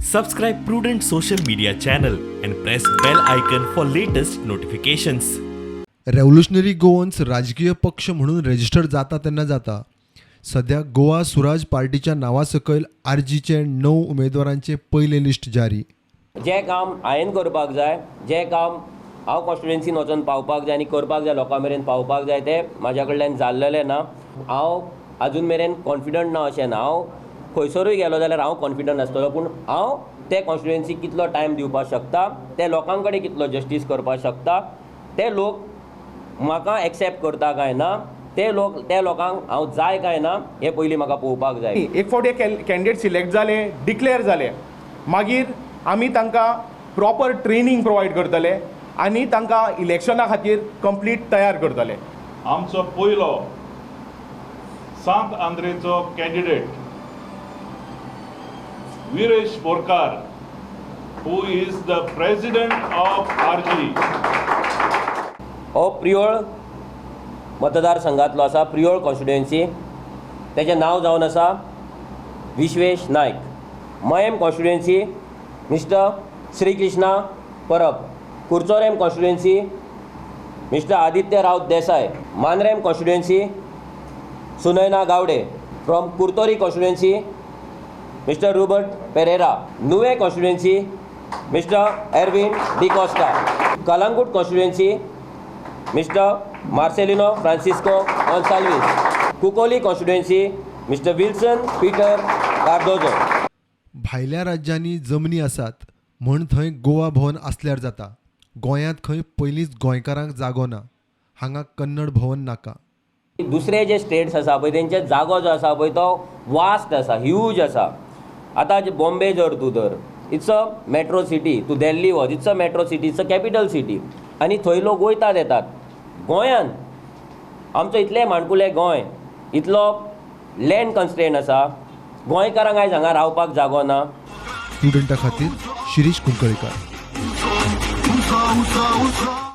Subscribe Prudent social media channel and press bell icon for latest notifications. Revolutionary Goans राजकीय पक्ष म्हणून register जाता तेन्ना जाता सध्या गोवा सुराज पार्टीच्या नांवा सकयल आरजीचे 9 उमेदवारांचे पयले लिस्ट जारी. जे काम हांवें करपाक जाय, जे काम हांव कॉन्स्टिट्युएन्सीन वचून पावपाक जाय आनी करपाक जाय, लोकां मेरेन पावपाक जाय, ते म्हाज्या कडल्यान जाल्लेलें ना. हांव आजून मेरेन कॉन्फिडंट ना अशें ना. हांव खंयसरूय गेलो जाल्यार हांव कॉन्फिडंट आसतलो, पूण हांव ते कॉन्स्टिट्युएन्सीक कितलो टायम दिवपाक शकता, ते लोकां कडेन कितलो जस्टीस करपाक शकता, ते लोक म्हाका एक्सेप्ट करता काय ना, ते लोकांक हांव जाय काय ना हे पयलीं म्हाका पळोवपाक जाय. एक फावटी कॅन्डिडेट सिलेक्ट जाले, डिक्लेअर जाले, मागीर आमी तांकां प्रॉपर ट्रेनिंग प्रोवायड करतले आनी तांकां इलेक्शना खातीर कंप्लीट तयार करतले. आमचो पयलो सांत आंद्रेचो candidate Viresh Borkar, who is the president of RG. हो प्रियोळ मतदारसंघातलो आसा, प्रियोळ कॉन्स्टिट्युएन्सी. तेजें नांव जावन आसा Vishwesh Naik. Mayem constituency mister Shri Krishna Parab. Curchorem constituency mister Aditya Raut Desai. Manrem constituency Sunayana Gawade. From Curtorim constituency mister Robert Pereira. Nuvem constituency mister Ervin D'Costa. Calangute constituency mister Marcelino Francisco Gonsalves. कुकोली कॉन्स्टिट्युएन्सी मिस्टर विल्सन पीटर कार्दोजो. भायल्या राज्यांनी जमनी आसात म्हण थंय गोवा भवन आसल्यार जाता. गोंयांत खंय पयलींच गोंयकारांक जागो ना. हांगा कन्नड भवन नाका. दुसरे जे स्टेट्स आसा पळय तेंचे जागो जो आसा पळय तो वास्ट आसा, ह्यूज आसा. आतां बॉम्बे जर तूं धर, इट्स अ मेट्रो सिटी. तूं दिल्ली वच, it's a metro city, it's a capital city. आनी थंय लोक वयतात येतात. गोंयांत आमचो इतलें माणकुलें गोंय, इतलो लँड कन्स्ट्रेंट आसा, गोंयकारांक आयज हांगा रावपाक जागो ना. स्टुडंटा खातीर शिरीश कुंकळेकर.